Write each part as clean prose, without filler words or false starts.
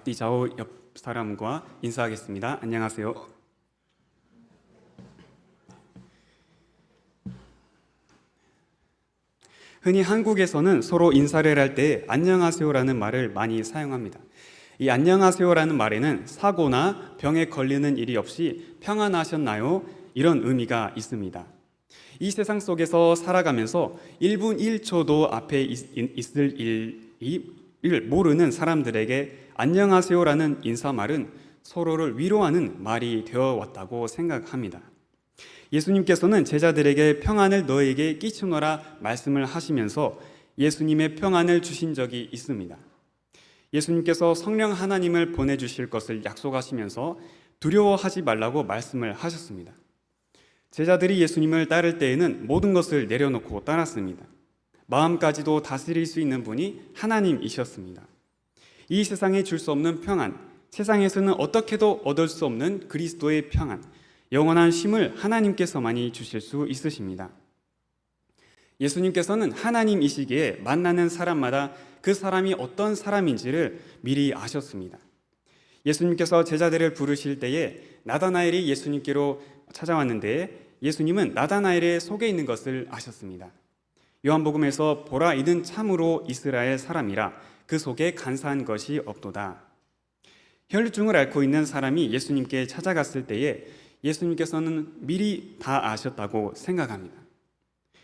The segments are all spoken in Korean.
앞뒤 좌우 옆 사람과 인사하겠습니다. 안녕하세요. 흔히 한국에서는 서로 인사를 할 때 안녕하세요라는 말을 많이 사용합니다. 이 안녕하세요라는 말에는 사고나 병에 걸리는 일이 없이 평안하셨나요? 이런 의미가 있습니다. 이 세상 속에서 살아가면서 1분 1초도 앞에 있을 일을 모르는 사람들에게 안녕하세요라는 인사말은 서로를 위로하는 말이 되어 왔다고 생각합니다. 예수님께서는 제자들에게 평안을 너에게 끼치노라 말씀을 하시면서 예수님의 평안을 주신 적이 있습니다. 예수님께서 성령 하나님을 보내주실 것을 약속하시면서 두려워하지 말라고 말씀을 하셨습니다. 제자들이 예수님을 따를 때에는 모든 것을 내려놓고 따랐습니다. 마음까지도 다스릴 수 있는 분이 하나님이셨습니다. 이 세상에 줄 수 없는 평안, 세상에서는 어떻게도 얻을 수 없는 그리스도의 평안, 영원한 쉼을 하나님께서만이 주실 수 있으십니다. 예수님께서는 하나님이시기에 만나는 사람마다 그 사람이 어떤 사람인지를 미리 아셨습니다. 예수님께서 제자들을 부르실 때에 나다나엘이 예수님께로 찾아왔는데 예수님은 나다나엘의 속에 있는 것을 아셨습니다. 요한복음에서 보라 이는 참으로 이스라엘 사람이라 그 속에 간사한 것이 없도다. 혈루증을 앓고 있는 사람이 예수님께 찾아갔을 때에 예수님께서는 미리 다 아셨다고 생각합니다.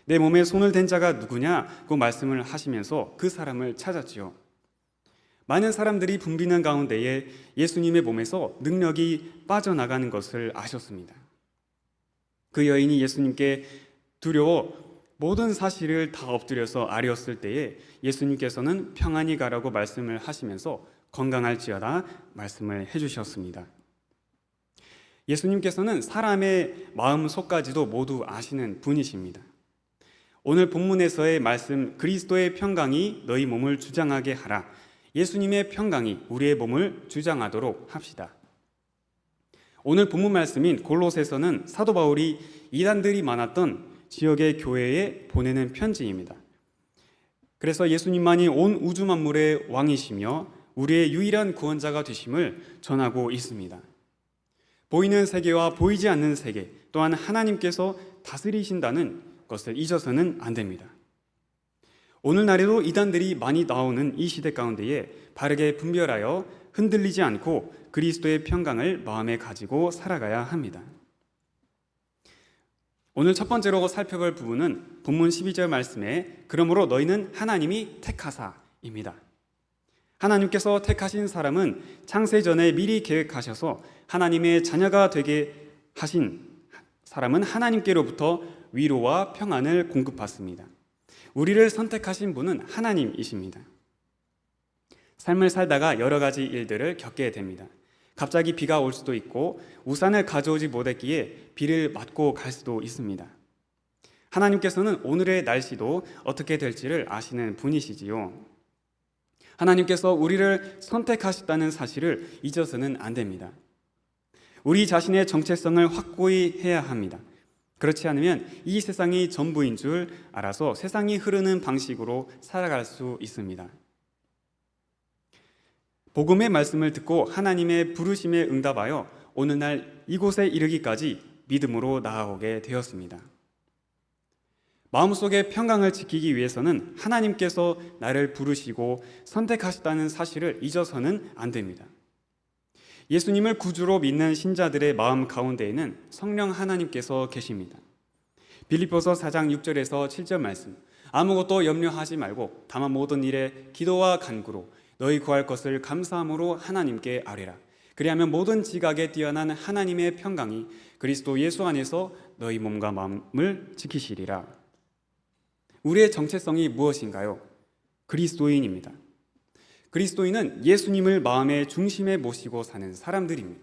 내 몸에 손을 댄 자가 누구냐고 말씀을 하시면서 그 사람을 찾았지요. 많은 사람들이 붐비는 가운데에 예수님의 몸에서 능력이 빠져나가는 것을 아셨습니다. 그 여인이 예수님께 두려워 모든 사실을 다 엎드려서 아뢰었을 때에 예수님께서는 평안히 가라고 말씀을 하시면서 건강할지어다 말씀을 해주셨습니다. 예수님께서는 사람의 마음 속까지도 모두 아시는 분이십니다. 오늘 본문에서의 말씀 그리스도의 평강이 너희 몸을 주장하게 하라. 예수님의 평강이 우리의 몸을 주장하도록 합시다. 오늘 본문 말씀인 골로새서는 사도 바울이 이단들이 많았던 지역의 교회에 보내는 편지입니다. 그래서 예수님만이 온 우주 만물의 왕이시며 우리의 유일한 구원자가 되심을 전하고 있습니다. 보이는 세계와 보이지 않는 세계 또한 하나님께서 다스리신다는 것을 잊어서는 안 됩니다. 오늘날에도 이단들이 많이 나오는 이 시대 가운데에 바르게 분별하여 흔들리지 않고 그리스도의 평강을 마음에 가지고 살아가야 합니다. 오늘 첫 번째로 살펴볼 부분은 본문 12절 말씀에 그러므로 너희는 하나님이 택하사입니다. 하나님께서 택하신 사람은 창세전에 미리 계획하셔서 하나님의 자녀가 되게 하신 사람은 하나님께로부터 위로와 평안을 공급받습니다. 우리를 선택하신 분은 하나님이십니다. 삶을 살다가 여러 가지 일들을 겪게 됩니다. 갑자기 비가 올 수도 있고 우산을 가져오지 못했기에 비를 맞고 갈 수도 있습니다. 하나님께서는 오늘의 날씨도 어떻게 될지를 아시는 분이시지요. 하나님께서 우리를 선택하셨다는 사실을 잊어서는 안 됩니다. 우리 자신의 정체성을 확고히 해야 합니다. 그렇지 않으면 이 세상이 전부인 줄 알아서 세상이 흐르는 방식으로 살아갈 수 있습니다. 복음의 말씀을 듣고 하나님의 부르심에 응답하여 오늘날 이곳에 이르기까지 믿음으로 나아오게 되었습니다. 마음속의 평강을 지키기 위해서는 하나님께서 나를 부르시고 선택하셨다는 사실을 잊어서는 안 됩니다. 예수님을 구주로 믿는 신자들의 마음 가운데에는 성령 하나님께서 계십니다. 빌립보서 4장 6절에서 7절 말씀 아무것도 염려하지 말고 다만 모든 일에 기도와 간구로 너희 구할 것을 감사함으로 하나님께 아뢰라. 그리하면 모든 지각에 뛰어난 하나님의 평강이 그리스도 예수 안에서 너희 몸과 마음을 지키시리라. 우리의 정체성이 무엇인가요? 그리스도인입니다. 그리스도인은 예수님을 마음의 중심에 모시고 사는 사람들입니다.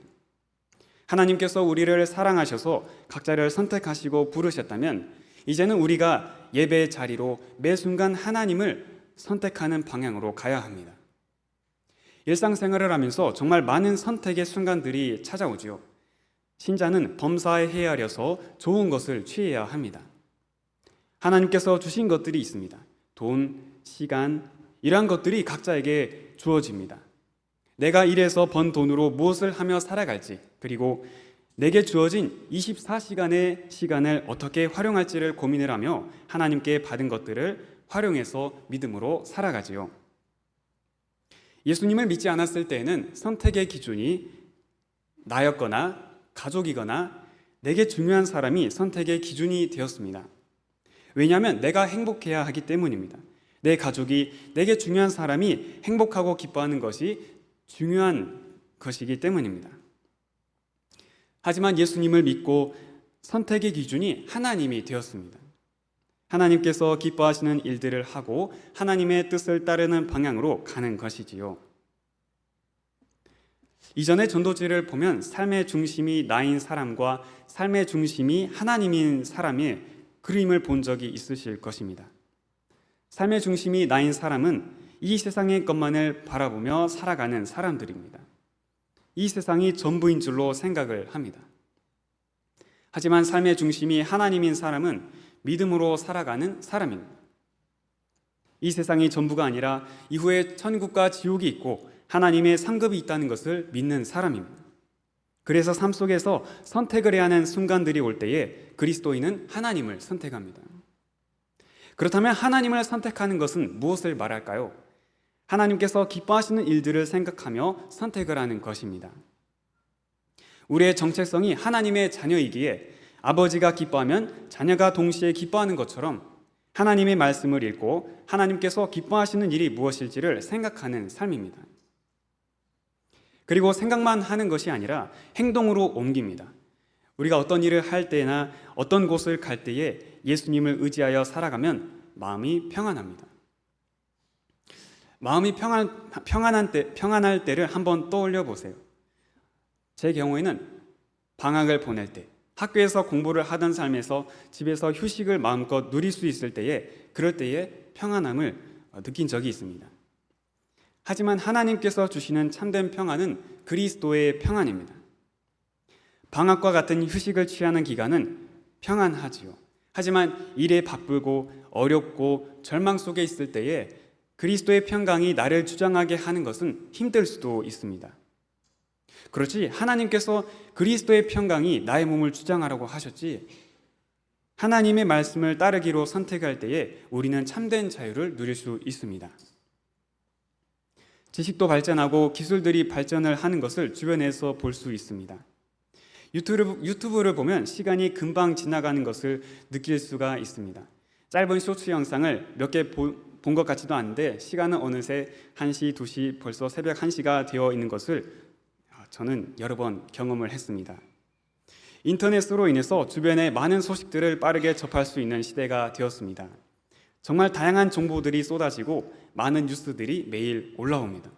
하나님께서 우리를 사랑하셔서 각자를 선택하시고 부르셨다면 이제는 우리가 예배 자리로 매 순간 하나님을 선택하는 방향으로 가야 합니다. 일상생활을 하면서 정말 많은 선택의 순간들이 찾아오지요. 신자는 범사에 헤아려서 좋은 것을 취해야 합니다. 하나님께서 주신 것들이 있습니다. 돈, 시간, 이러한 것들이 각자에게 주어집니다. 내가 일해서 번 돈으로 무엇을 하며 살아갈지, 그리고 내게 주어진 24시간의 시간을 어떻게 활용할지를 고민을 하며 하나님께 받은 것들을 활용해서 믿음으로 살아가지요. 예수님을 믿지 않았을 때에는 선택의 기준이 나였거나 가족이거나 내게 중요한 사람이 선택의 기준이 되었습니다. 왜냐하면 내가 행복해야 하기 때문입니다. 내 가족이, 내게 중요한 사람이 행복하고 기뻐하는 것이 중요한 것이기 때문입니다. 하지만 예수님을 믿고 선택의 기준이 하나님이 되었습니다. 하나님께서 기뻐하시는 일들을 하고 하나님의 뜻을 따르는 방향으로 가는 것이지요. 이전의 전도지를 보면 삶의 중심이 나인 사람과 삶의 중심이 하나님인 사람의 그림을 본 적이 있으실 것입니다. 삶의 중심이 나인 사람은 이 세상의 것만을 바라보며 살아가는 사람들입니다. 이 세상이 전부인 줄로 생각을 합니다. 하지만 삶의 중심이 하나님인 사람은 믿음으로 살아가는 사람입니다. 이 세상이 전부가 아니라 이후에 천국과 지옥이 있고 하나님의 상급이 있다는 것을 믿는 사람입니다. 그래서 삶 속에서 선택을 해야 하는 순간들이 올 때에 그리스도인은 하나님을 선택합니다. 그렇다면 하나님을 선택하는 것은 무엇을 말할까요? 하나님께서 기뻐하시는 일들을 생각하며 선택을 하는 것입니다. 우리의 정체성이 하나님의 자녀이기에 아버지가 기뻐하면 자녀가 동시에 기뻐하는 것처럼 하나님의 말씀을 읽고 하나님께서 기뻐하시는 일이 무엇일지를 생각하는 삶입니다. 그리고 생각만 하는 것이 아니라 행동으로 옮깁니다. 우리가 어떤 일을 할 때나 어떤 곳을 갈 때에 예수님을 의지하여 살아가면 마음이 평안합니다. 마음이 평안할 때를 한번 떠올려 보세요. 제 경우에는 방학을 보낼 때, 학교에서 공부를 하던 삶에서 집에서 휴식을 마음껏 누릴 수 있을 때에, 그럴 때에 평안함을 느낀 적이 있습니다. 하지만 하나님께서 주시는 참된 평안은 그리스도의 평안입니다. 방학과 같은 휴식을 취하는 기간은 평안하지요. 하지만 일에 바쁘고 어렵고 절망 속에 있을 때에 그리스도의 평강이 나를 주장하게 하는 것은 힘들 수도 있습니다. 그렇지, 하나님께서 그리스도의 평강이 나의 몸을 주장하라고 하셨지, 하나님의 말씀을 따르기로 선택할 때에 우리는 참된 자유를 누릴 수 있습니다. 지식도 발전하고 기술들이 발전을 하는 것을 주변에서 볼 수 있습니다. 유튜브를 보면 시간이 금방 지나가는 것을 느낄 수가 있습니다. 짧은 쇼츠 영상을 몇 개 본 것 같지도 않은데 시간은 어느새 1시, 2시, 벌써 새벽 1시가 되어 있는 것을 저는 여러 번 경험을 했습니다. 인터넷으로 인해서 주변의 많은 소식들을 빠르게 접할 수 있는 시대가 되었습니다. 정말 다양한 정보들이 쏟아지고 많은 뉴스들이 매일 올라옵니다.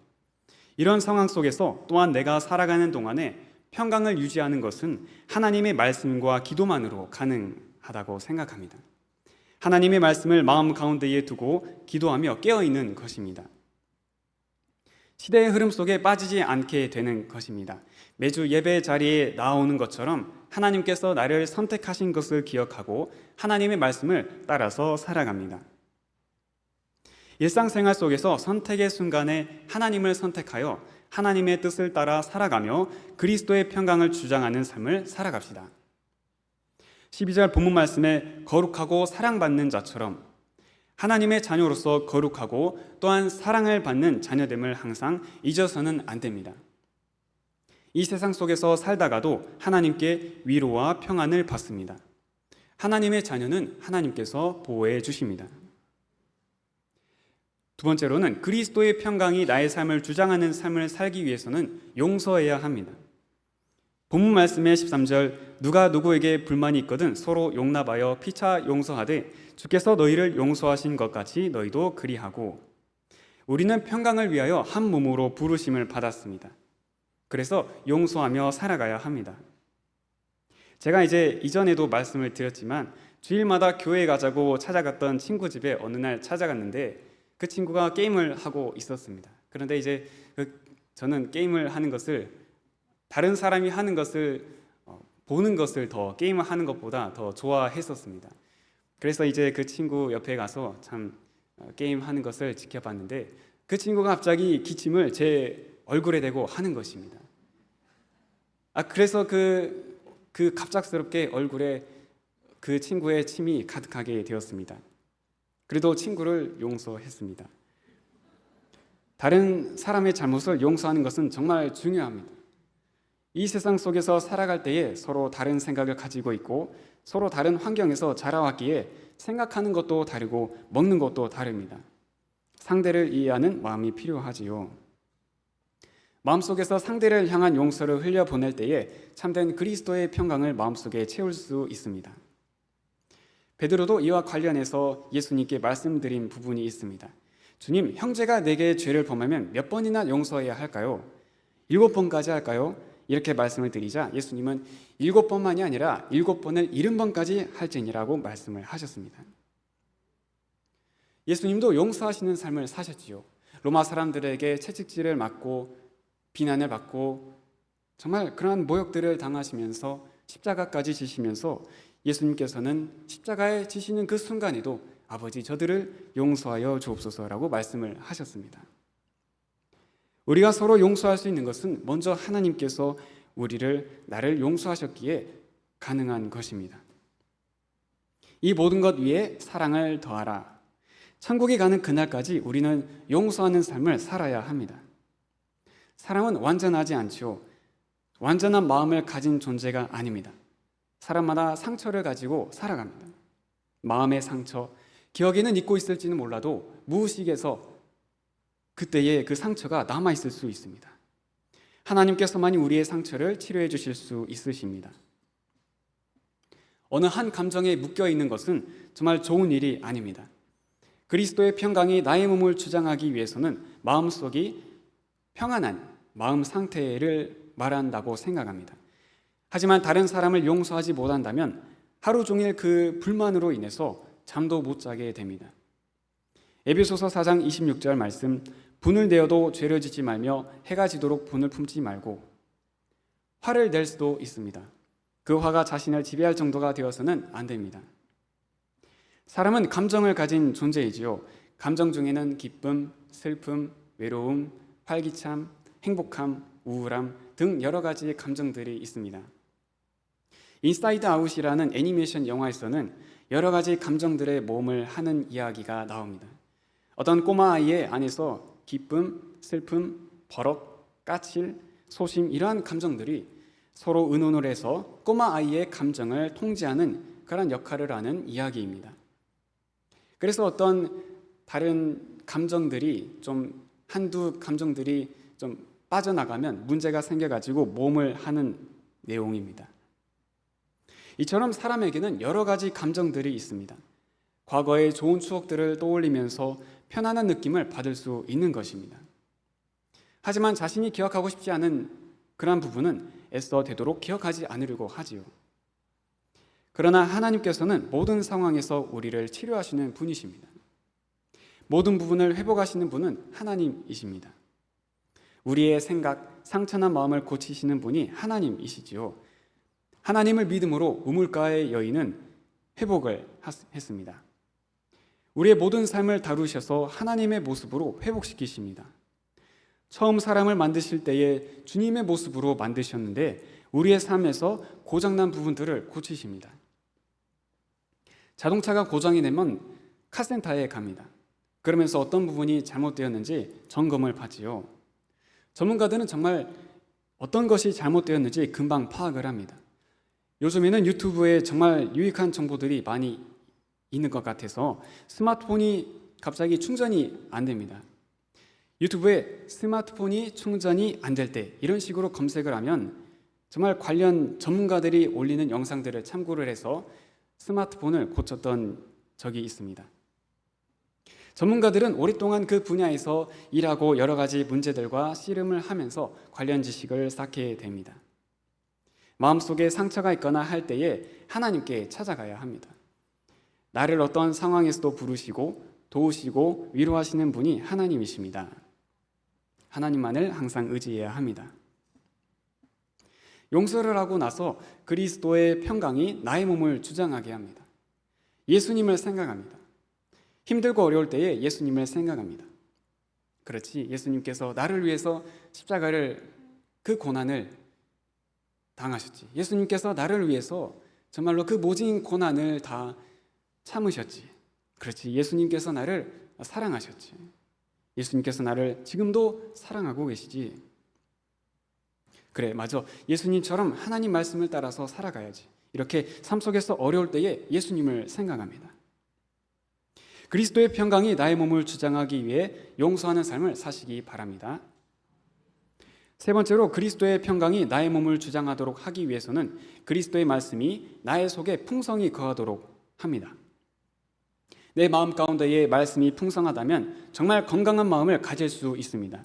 이런 상황 속에서 또한 내가 살아가는 동안에 평강을 유지하는 것은 하나님의 말씀과 기도만으로 가능하다고 생각합니다. 하나님의 말씀을 마음 가운데에 두고 기도하며 깨어있는 것입니다. 시대의 흐름 속에 빠지지 않게 되는 것입니다. 매주 예배 자리에 나오는 것처럼 하나님께서 나를 선택하신 것을 기억하고 하나님의 말씀을 따라서 살아갑니다. 일상생활 속에서 선택의 순간에 하나님을 선택하여 하나님의 뜻을 따라 살아가며 그리스도의 평강을 주장하는 삶을 살아갑시다. 12절 본문 말씀에 거룩하고 사랑받는 자처럼 하나님의 자녀로서 거룩하고 또한 사랑을 받는 자녀됨을 항상 잊어서는 안 됩니다. 이 세상 속에서 살다가도 하나님께 위로와 평안을 받습니다. 하나님의 자녀는 하나님께서 보호해 주십니다. 두 번째로는 그리스도의 평강이 나의 삶을 주장하는 삶을 살기 위해서는 용서해야 합니다. 본문 말씀의 13절 누가 누구에게 불만이 있거든 서로 용납하여 피차 용서하되 주께서 너희를 용서하신 것 같이 너희도 그리하고. 우리는 평강을 위하여 한 몸으로 부르심을 받았습니다. 그래서 용서하며 살아가야 합니다. 제가 이제 이전에도 말씀을 드렸지만 주일마다 교회 가자고 찾아갔던 친구 집에 어느 날 찾아갔는데 그 친구가 게임을 하고 있었습니다. 그런데 이제 저는 게임을 하는 것을, 다른 사람이 하는 것을 보는 것을 더 게임을 하는 것보다 더 좋아했었습니다. 그래서 이제 그 친구 옆에 가서 참 게임하는 것을 지켜봤는데 그 친구가 갑자기 기침을 제 얼굴에 대고 하는 것입니다. 그래서 그 갑작스럽게 얼굴에 그 친구의 침이 가득하게 되었습니다. 그래도 친구를 용서했습니다. 다른 사람의 잘못을 용서하는 것은 정말 중요합니다. 이 세상 속에서 살아갈 때에 서로 다른 생각을 가지고 있고 서로 다른 환경에서 자라왔기에 생각하는 것도 다르고 먹는 것도 다릅니다. 상대를 이해하는 마음이 필요하지요. 마음속에서 상대를 향한 용서를 흘려보낼 때에 참된 그리스도의 평강을 마음속에 채울 수 있습니다. 베드로도 이와 관련해서 예수님께 말씀드린 부분이 있습니다. 주님, 형제가 내게 죄를 범하면 몇 번이나 용서해야 할까요? 7번까지 할까요? 이렇게 말씀을 드리자 예수님은 7번만이 아니라 7번을 70번까지 할지니라고 말씀을 하셨습니다. 예수님도 용서하시는 삶을 사셨지요. 로마 사람들에게 채찍질을 맞고 비난을 받고 정말 그러한 모욕들을 당하시면서 십자가까지 지시면서 예수님께서는 십자가에 지시는 그 순간에도 아버지, 저들을 용서하여 주옵소서라고 말씀을 하셨습니다. 우리가 서로 용서할 수 있는 것은 먼저 하나님께서 나를 용서하셨기에 가능한 것입니다. 이 모든 것 위에 사랑을 더하라. 천국에 가는 그날까지 우리는 용서하는 삶을 살아야 합니다. 사람은 완전하지 않죠. 완전한 마음을 가진 존재가 아닙니다. 사람마다 상처를 가지고 살아갑니다. 마음의 상처, 기억에는 잊고 있을지는 몰라도 무의식에서 그때의 그 상처가 남아있을 수 있습니다. 하나님께서만이 우리의 상처를 치료해 주실 수 있으십니다. 어느 한 감정에 묶여있는 것은 정말 좋은 일이 아닙니다. 그리스도의 평강이 나의 몸을 주장하기 위해서는 마음속이 평안한 마음 상태를 말한다고 생각합니다. 하지만 다른 사람을 용서하지 못한다면 하루 종일 그 불만으로 인해서 잠도 못 자게 됩니다. 에베소서 4장 26절 말씀, 분을 내어도 죄를 짓지 말며 해가 지도록 분을 품지 말고. 화를 낼 수도 있습니다. 그 화가 자신을 지배할 정도가 되어서는 안 됩니다. 사람은 감정을 가진 존재이지요. 감정 중에는 기쁨, 슬픔, 외로움, 활기참, 행복함, 우울함 등 여러 가지 감정들이 있습니다. 인사이드 아웃이라는 애니메이션 영화에서는 여러 가지 감정들의 모험을 하는 이야기가 나옵니다. 어떤 꼬마 아이의 안에서 기쁨, 슬픔, 버럭, 까칠, 소심 이러한 감정들이 서로 의논을 해서 꼬마 아이의 감정을 통제하는 그런 역할을 하는 이야기입니다. 그래서 어떤 다른 감정들이 한두 감정들이 좀 빠져나가면 문제가 생겨가지고 모험을 하는 내용입니다. 이처럼 사람에게는 여러 가지 감정들이 있습니다. 과거의 좋은 추억들을 떠올리면서 편안한 느낌을 받을 수 있는 것입니다. 하지만 자신이 기억하고 싶지 않은 그러한 부분은 애써 되도록 기억하지 않으려고 하지요. 그러나 하나님께서는 모든 상황에서 우리를 치료하시는 분이십니다. 모든 부분을 회복하시는 분은 하나님이십니다. 우리의 생각, 상처난 마음을 고치시는 분이 하나님이시지요. 하나님을 믿음으로 우물가의 여인은 회복을 했습니다. 우리의 모든 삶을 다루셔서 하나님의 모습으로 회복시키십니다. 처음 사람을 만드실 때에 주님의 모습으로 만드셨는데 우리의 삶에서 고장난 부분들을 고치십니다. 자동차가 고장이 되면 카센터에 갑니다. 그러면서 어떤 부분이 잘못되었는지 점검을 받지요. 전문가들은 정말 어떤 것이 잘못되었는지 금방 파악을 합니다. 요즘에는 유튜브에 정말 유익한 정보들이 많이 있는 것 같아서 스마트폰이 갑자기 충전이 안 됩니다. 유튜브에 스마트폰이 충전이 안 될 때 이런 식으로 검색을 하면 정말 관련 전문가들이 올리는 영상들을 참고를 해서 스마트폰을 고쳤던 적이 있습니다. 전문가들은 오랫동안 그 분야에서 일하고 여러 가지 문제들과 씨름을 하면서 관련 지식을 쌓게 됩니다. 마음속에 상처가 있거나 할 때에 하나님께 찾아가야 합니다. 나를 어떤 상황에서도 부르시고 도우시고 위로하시는 분이 하나님이십니다. 하나님만을 항상 의지해야 합니다. 용서를 하고 나서 그리스도의 평강이 나의 몸을 주장하게 합니다. 예수님을 생각합니다. 힘들고 어려울 때에 예수님을 생각합니다. 그렇지, 예수님께서 나를 위해서 십자가를, 그 고난을 당하셨지. 예수님께서 나를 위해서 정말로 그 모진 고난을 다 참으셨지. 그렇지, 예수님께서 나를 사랑하셨지. 예수님께서 나를 지금도 사랑하고 계시지. 그래, 맞아. 예수님처럼 하나님 말씀을 따라서 살아가야지. 이렇게 삶 속에서 어려울 때에 예수님을 생각합니다. 그리스도의 평강이 나의 몸을 주장하기 위해 용서하는 삶을 사시기 바랍니다. 세 번째로, 그리스도의 평강이 나의 몸을 주장하도록 하기 위해서는 그리스도의 말씀이 나의 속에 풍성히 거하도록 합니다. 내 마음 가운데에 말씀이 풍성하다면 정말 건강한 마음을 가질 수 있습니다.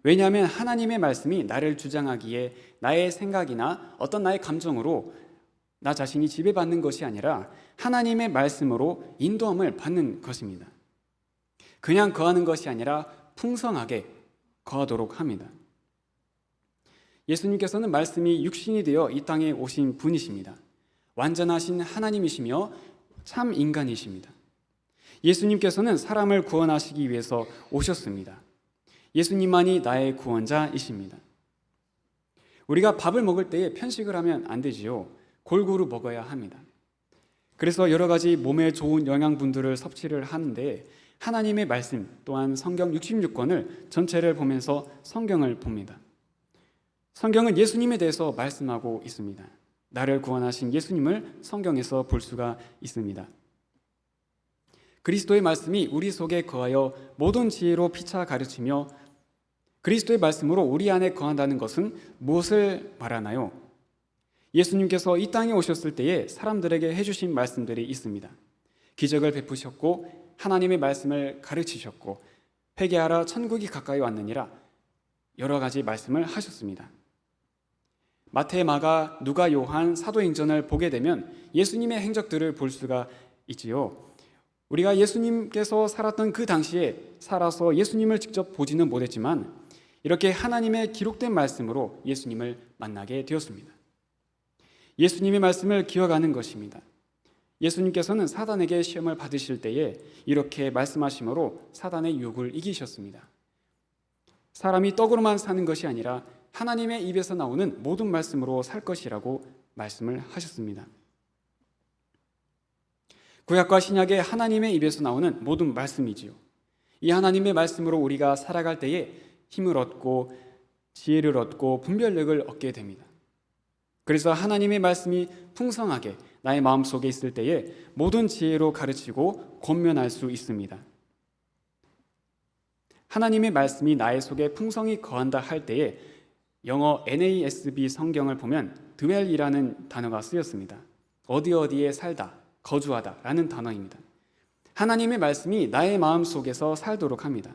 왜냐하면 하나님의 말씀이 나를 주장하기에 나의 생각이나 어떤 나의 감정으로 나 자신이 지배받는 것이 아니라 하나님의 말씀으로 인도함을 받는 것입니다. 그냥 거하는 것이 아니라 풍성하게 거하도록 합니다. 예수님께서는 말씀이 육신이 되어 이 땅에 오신 분이십니다. 완전하신 하나님이시며 참 인간이십니다. 예수님께서는 사람을 구원하시기 위해서 오셨습니다. 예수님만이 나의 구원자이십니다. 우리가 밥을 먹을 때에 편식을 하면 안 되지요. 골고루 먹어야 합니다. 그래서 여러 가지 몸에 좋은 영양분들을 섭취를 하는데 하나님의 말씀 또한 성경 66권을 전체를 보면서 성경을 봅니다. 성경은 예수님에 대해서 말씀하고 있습니다. 나를 구원하신 예수님을 성경에서 볼 수가 있습니다. 그리스도의 말씀이 우리 속에 거하여 모든 지혜로 피차 가르치며, 그리스도의 말씀으로 우리 안에 거한다는 것은 무엇을 말하나요? 예수님께서 이 땅에 오셨을 때에 사람들에게 해주신 말씀들이 있습니다. 기적을 베푸셨고 하나님의 말씀을 가르치셨고 회개하라 천국이 가까이 왔느니라 여러 가지 말씀을 하셨습니다. 마태, 마가, 누가, 요한, 사도행전을 보게 되면 예수님의 행적들을 볼 수가 있지요. 우리가 예수님께서 살았던 그 당시에 살아서 예수님을 직접 보지는 못했지만 이렇게 하나님의 기록된 말씀으로 예수님을 만나게 되었습니다. 예수님의 말씀을 기억하는 것입니다. 예수님께서는 사단에게 시험을 받으실 때에 이렇게 말씀하심으로 사단의 유혹을 이기셨습니다. 사람이 떡으로만 사는 것이 아니라 하나님의 입에서 나오는 모든 말씀으로 살 것이라고 말씀을 하셨습니다. 구약과 신약의 하나님의 입에서 나오는 모든 말씀이지요. 이 하나님의 말씀으로 우리가 살아갈 때에 힘을 얻고 지혜를 얻고 분별력을 얻게 됩니다. 그래서 하나님의 말씀이 풍성하게 나의 마음속에 있을 때에 모든 지혜로 가르치고 권면할 수 있습니다. 하나님의 말씀이 나의 속에 풍성히 거한다 할 때에 영어 NASB 성경을 보면 dwell이라는 단어가 쓰였습니다. 어디에 살다, 거주하다 라는 단어입니다. 하나님의 말씀이 나의 마음 속에서 살도록 합니다.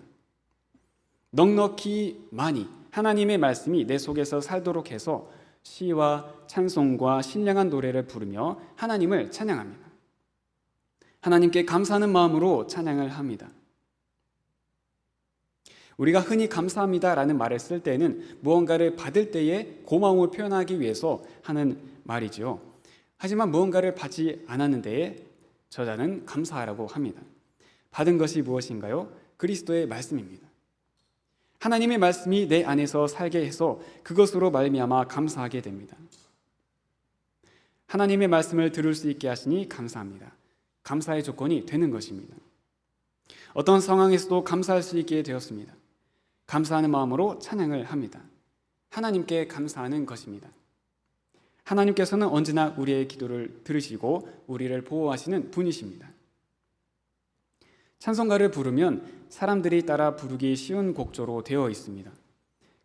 넉넉히 많이 하나님의 말씀이 내 속에서 살도록 해서 시와 찬송과 신령한 노래를 부르며 하나님을 찬양합니다. 하나님께 감사하는 마음으로 찬양을 합니다. 우리가 흔히 감사합니다라는 말을 쓸 때는 무언가를 받을 때에 고마움을 표현하기 위해서 하는 말이죠. 하지만 무언가를 받지 않았는데 저자는 감사하라고 합니다. 받은 것이 무엇인가요? 그리스도의 말씀입니다. 하나님의 말씀이 내 안에서 살게 해서 그것으로 말미암아 감사하게 됩니다. 하나님의 말씀을 들을 수 있게 하시니 감사합니다. 감사의 조건이 되는 것입니다. 어떤 상황에서도 감사할 수 있게 되었습니다. 감사하는 마음으로 찬양을 합니다. 하나님께 감사하는 것입니다. 하나님께서는 언제나 우리의 기도를 들으시고 우리를 보호하시는 분이십니다. 찬송가를 부르면 사람들이 따라 부르기 쉬운 곡조로 되어 있습니다.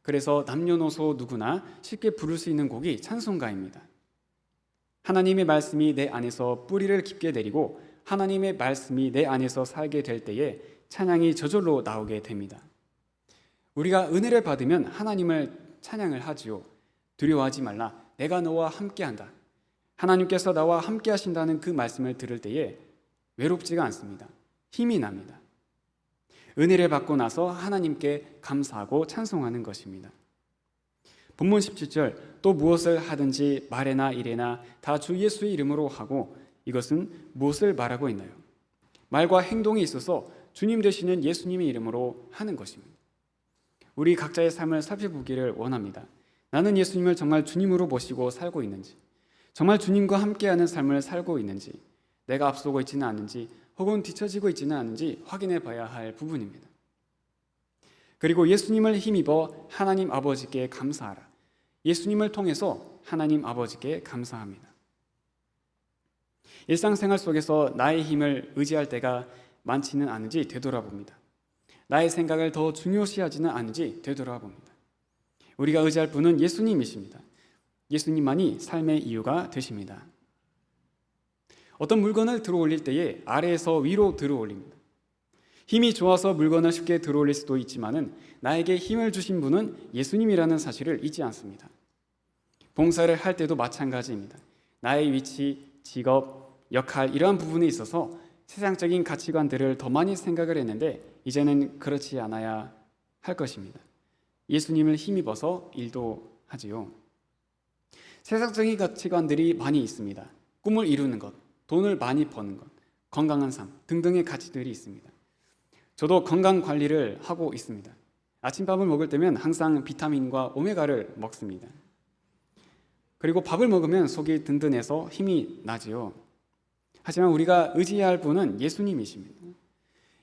그래서 남녀노소 누구나 쉽게 부를 수 있는 곡이 찬송가입니다. 하나님의 말씀이 내 안에서 뿌리를 깊게 내리고 하나님의 말씀이 내 안에서 살게 될 때에 찬양이 저절로 나오게 됩니다. 우리가 은혜를 받으면 하나님을 찬양을 하지요. 두려워하지 말라, 내가 너와 함께한다. 하나님께서 나와 함께 하신다는 그 말씀을 들을 때에 외롭지가 않습니다. 힘이 납니다. 은혜를 받고 나서 하나님께 감사하고 찬송하는 것입니다. 본문 17절, 또 무엇을 하든지 말에나 일에나 다 주 예수의 이름으로 하고, 이것은 무엇을 말하고 있나요? 말과 행동이 있어서 주님 되시는 예수님의 이름으로 하는 것입니다. 우리 각자의 삶을 살펴보기를 원합니다. 나는 예수님을 정말 주님으로 모시고 살고 있는지, 정말 주님과 함께하는 삶을 살고 있는지, 내가 앞서고 있지는 않은지 혹은 뒤처지고 있지는 않은지 확인해 봐야 할 부분입니다. 그리고 예수님을 힘입어 하나님 아버지께 감사하라. 예수님을 통해서 하나님 아버지께 감사합니다. 일상생활 속에서 나의 힘을 의지할 때가 많지는 않은지 되돌아봅니다. 나의 생각을 더 중요시하지는 않은지 되돌아봅니다. 우리가 의지할 분은 예수님이십니다. 예수님만이 삶의 이유가 되십니다. 어떤 물건을 들어올릴 때에 아래에서 위로 들어올립니다. 힘이 좋아서 물건을 쉽게 들어올릴 수도 있지만은 나에게 힘을 주신 분은 예수님이라는 사실을 잊지 않습니다. 봉사를 할 때도 마찬가지입니다. 나의 위치, 직업, 역할 이러한 부분에 있어서 세상적인 가치관들을 더 많이 생각을 했는데 이제는 그렇지 않아야 할 것입니다. 예수님을 힘입어서 일도 하지요. 세상적인 가치관들이 많이 있습니다. 꿈을 이루는 것, 돈을 많이 버는 것, 건강한 삶 등등의 가치들이 있습니다. 저도 건강 관리를 하고 있습니다. 아침밥을 먹을 때면 항상 비타민과 오메가를 먹습니다. 그리고 밥을 먹으면 속이 든든해서 힘이 나지요. 하지만 우리가 의지해야 할 분은 예수님이십니다.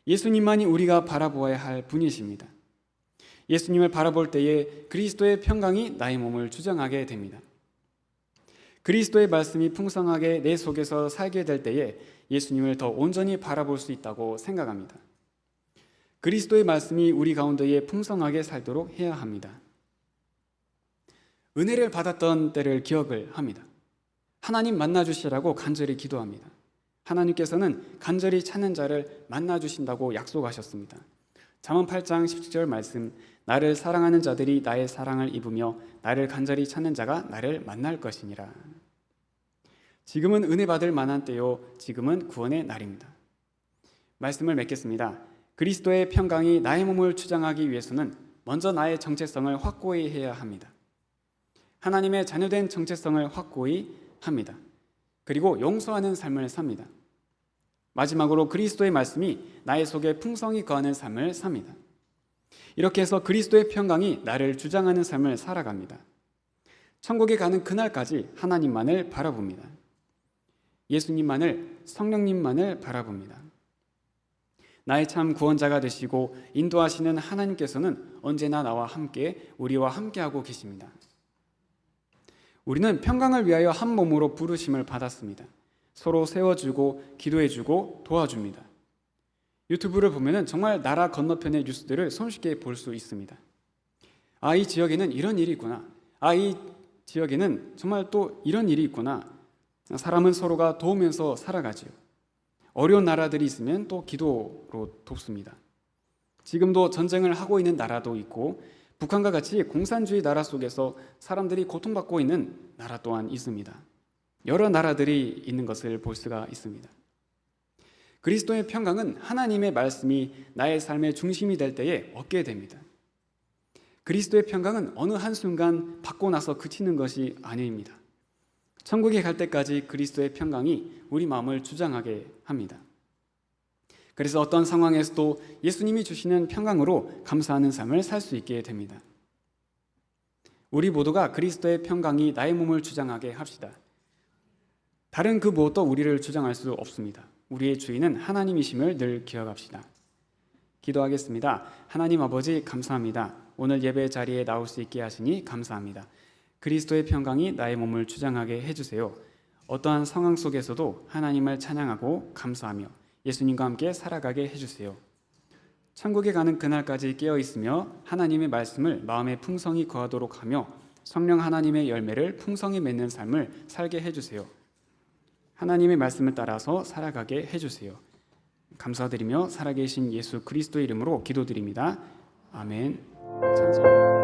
예수님만이 우리가 바라보아야 할 분이십니다. 예수님을 바라볼 때에 그리스도의 평강이 나의 몸을 주장하게 됩니다. 그리스도의 말씀이 풍성하게 내 속에서 살게 될 때에 예수님을 더 온전히 바라볼 수 있다고 생각합니다. 그리스도의 말씀이 우리 가운데에 풍성하게 살도록 해야 합니다. 은혜를 받았던 때를 기억을 합니다. 하나님 만나주시라고 간절히 기도합니다. 하나님께서는 간절히 찾는 자를 만나주신다고 약속하셨습니다. 잠언 8장 17절 말씀, 나를 사랑하는 자들이 나의 사랑을 입으며 나를 간절히 찾는 자가 나를 만날 것이니라. 지금은 은혜 받을 만한 때요, 지금은 구원의 날입니다. 말씀을 맺겠습니다. 그리스도의 평강이 나의 몸을 주장하기 위해서는 먼저 나의 정체성을 확고히 해야 합니다. 하나님의 자녀된 정체성을 확고히 합니다. 그리고 용서하는 삶을 삽니다. 마지막으로 그리스도의 말씀이 나의 속에 풍성히 거하는 삶을 삽니다. 이렇게 해서 그리스도의 평강이 나를 주장하는 삶을 살아갑니다. 천국에 가는 그날까지 하나님만을 바라봅니다. 예수님만을, 성령님만을 바라봅니다. 나의 참 구원자가 되시고 인도하시는 하나님께서는 언제나 나와 함께, 우리와 함께하고 계십니다. 우리는 평강을 위하여 한 몸으로 부르심을 받았습니다. 서로 세워주고 기도해주고 도와줍니다. 유튜브를 보면 정말 나라 건너편의 뉴스들을 손쉽게 볼 수 있습니다. 이 지역에는 이런 일이 있구나. 이 지역에는 정말 또 이런 일이 있구나. 사람은 서로가 도우면서 살아가지요. 어려운 나라들이 있으면 또 기도로 돕습니다. 지금도 전쟁을 하고 있는 나라도 있고 북한과 같이 공산주의 나라 속에서 사람들이 고통받고 있는 나라 또한 있습니다. 여러 나라들이 있는 것을 볼 수가 있습니다. 그리스도의 평강은 하나님의 말씀이 나의 삶의 중심이 될 때에 얻게 됩니다. 그리스도의 평강은 어느 한순간 받고 나서 그치는 것이 아닙니다. 천국에 갈 때까지 그리스도의 평강이 우리 마음을 주장하게 합니다. 그래서 어떤 상황에서도 예수님이 주시는 평강으로 감사하는 삶을 살 수 있게 됩니다. 우리 모두가 그리스도의 평강이 나의 몸을 주장하게 합시다. 다른 그 무엇도 우리를 주장할 수 없습니다. 우리의 주인은 하나님이심을 늘 기억합시다. 기도하겠습니다. 하나님 아버지 감사합니다. 오늘 예배 자리에 나올 수 있게 하시니 감사합니다. 그리스도의 평강이 나의 몸을 주장하게 해주세요. 어떠한 상황 속에서도 하나님을 찬양하고 감사하며 예수님과 함께 살아가게 해주세요. 천국에 가는 그날까지 깨어있으며 하나님의 말씀을 마음에 풍성히 거하도록 하며 성령 하나님의 열매를 풍성히 맺는 삶을 살게 해주세요. 하나님의 말씀을 따라서 살아가게 해주세요. 감사드리며 살아계신 예수 그리스도의 이름으로 기도드립니다. 아멘. 찬송.